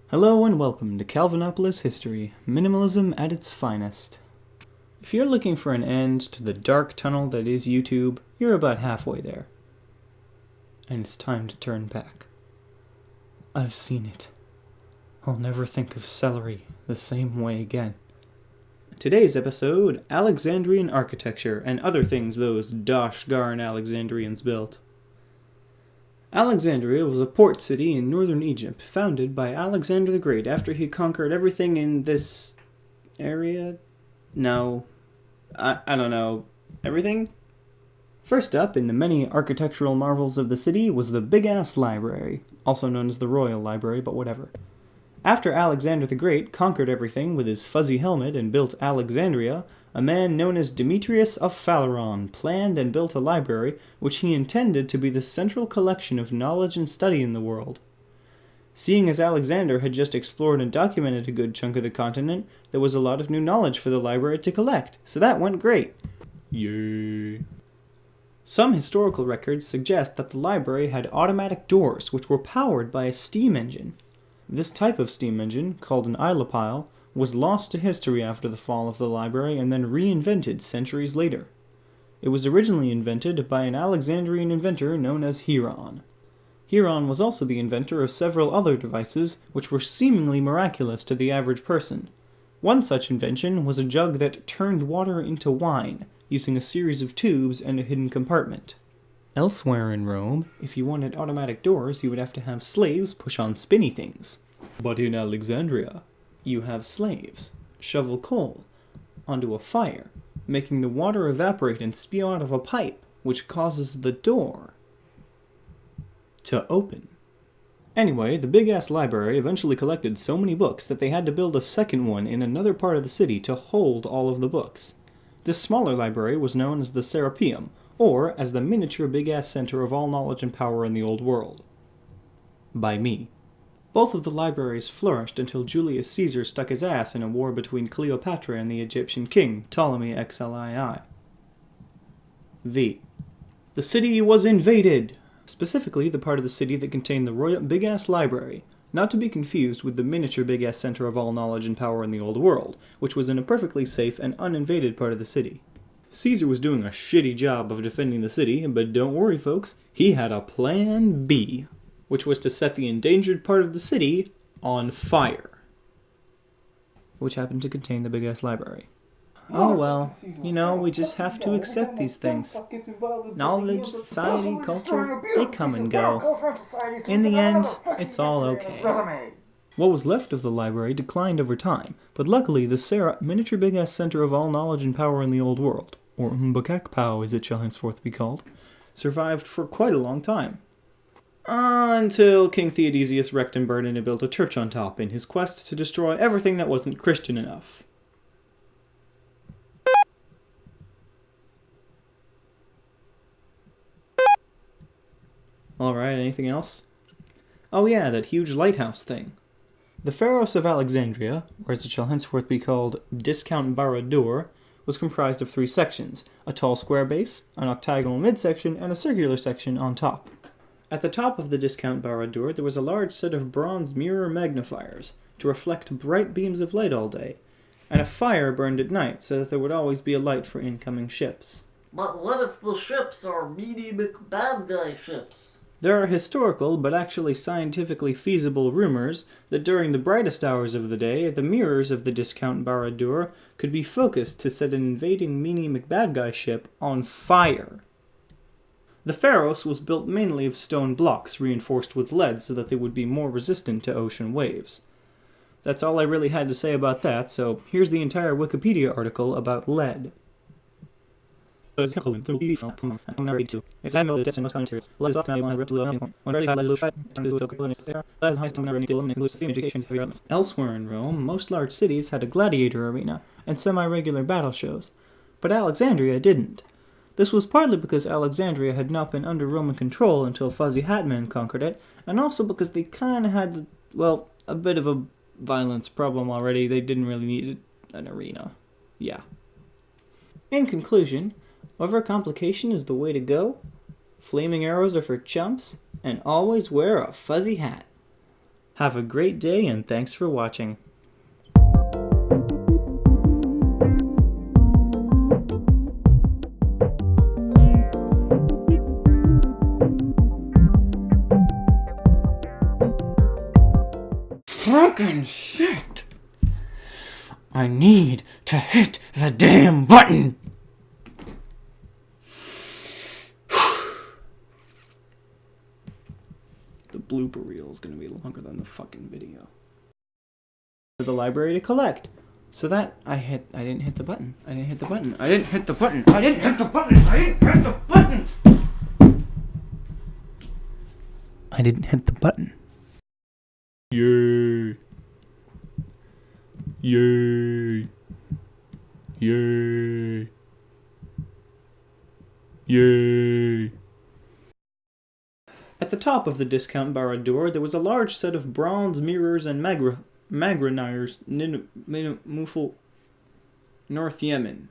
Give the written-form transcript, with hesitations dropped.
Hello and welcome to Calvinopolis History, minimalism at its finest. If you're looking for an end to the dark tunnel that is YouTube, you're about halfway there. And it's time to turn back. I've seen it. I'll never think of celery the same way again. Today's episode, Alexandrian architecture and other things those dosh-darn Alexandrians built. Alexandria was a port city in northern Egypt, founded by Alexander the Great after he conquered everything in this area? No. I don't know. Everything? First up in the many architectural marvels of the city was the big-ass library, also known as the Royal Library, but whatever. After Alexander the Great conquered everything with his fuzzy helmet and built Alexandria, a man known as Demetrius of Phaleron planned and built a library which he intended to be the central collection of knowledge and study in the world. Seeing as Alexander had just explored and documented a good chunk of the continent, there was a lot of new knowledge for the library to collect, so that went great. Yay! Some historical records suggest that the library had automatic doors which were powered by a steam engine. This type of steam engine, called an ilopile, was lost to history after the fall of the library and then reinvented centuries later. It was originally invented by an Alexandrian inventor known as Hieron. Hieron was also the inventor of several other devices which were seemingly miraculous to the average person. One such invention was a jug that turned water into wine, using a series of tubes and a hidden compartment. Elsewhere in Rome, if you wanted automatic doors, you would have to have slaves push on spinny things. But in Alexandria, you have slaves shovel coal onto a fire, making the water evaporate and spew out of a pipe, which causes the door to open. Anyway, the big-ass library eventually collected so many books that they had to build a second one in another part of the city to hold all of the books. This smaller library was known as the Serapeum, or as the miniature big-ass center of all knowledge and power in the old world. By me. Both of the libraries flourished until Julius Caesar stuck his ass in a war between Cleopatra and the Egyptian king, Ptolemy XLII. V. The city was invaded! Specifically, the part of the city that contained the royal big-ass library, not to be confused with the miniature big-ass center of all knowledge and power in the old world, which was in a perfectly safe and uninvaded part of the city. Caesar was doing a shitty job of defending the city, but don't worry folks, he had a plan B, which was to set the endangered part of the city on fire, which happened to contain the big-ass library. Oh well, we just have to accept these things. Knowledge, society, culture, they come and go. In the end, it's all okay. What was left of the library declined over time, but luckily the miniature big-ass center of all knowledge and power in the old world, or Mbakakpao as it shall henceforth be called, survived for quite a long time. Until King Theodosius wrecked and burned and built a church on top in his quest to destroy everything that wasn't Christian enough. Alright, anything else? Oh yeah, that huge lighthouse thing. The Pharos of Alexandria, or as it shall henceforth be called, Discount Barad-dûr, was comprised of 3 sections, a tall square base, an octagonal midsection, and a circular section on top. At the top of the Discount Barad-dûr there was a large set of bronze mirror magnifiers to reflect bright beams of light all day, and a fire burned at night so that there would always be a light for incoming ships. But what if the ships are meaty bad guy ships? There are historical, but actually scientifically feasible rumors that during the brightest hours of the day, the mirrors of the Discount Barad-dûr could be focused to set an invading meanie McBadguy ship on fire. The Pharos was built mainly of stone blocks reinforced with lead so that they would be more resistant to ocean waves. That's all I really had to say about that, so here's the entire Wikipedia article about lead. Elsewhere in Rome, most large cities had a gladiator arena and semi-regular battle shows, but Alexandria didn't. This was partly because Alexandria had not been under Roman control until Fuzzy Hat Man conquered it, and also because they kinda had, a bit of a violence problem already. They didn't really need an arena. Yeah. In conclusion, overcomplication is the way to go, flaming arrows are for chumps, and always wear a fuzzy hat. Have a great day and thanks for watching. Fucking shit! I need to hit the damn button! The blooper reel is gonna be longer than the fucking video. For the library to collect. So that I didn't hit the button. I didn't hit the button. I didn't hit the button. I didn't hit the button. I didn't hit the button. I didn't hit the button. Yay. Yay. Yay. Yay. At the top of the discount bar door, there was a large set of bronze mirrors and magranires, Muful, North Yemen.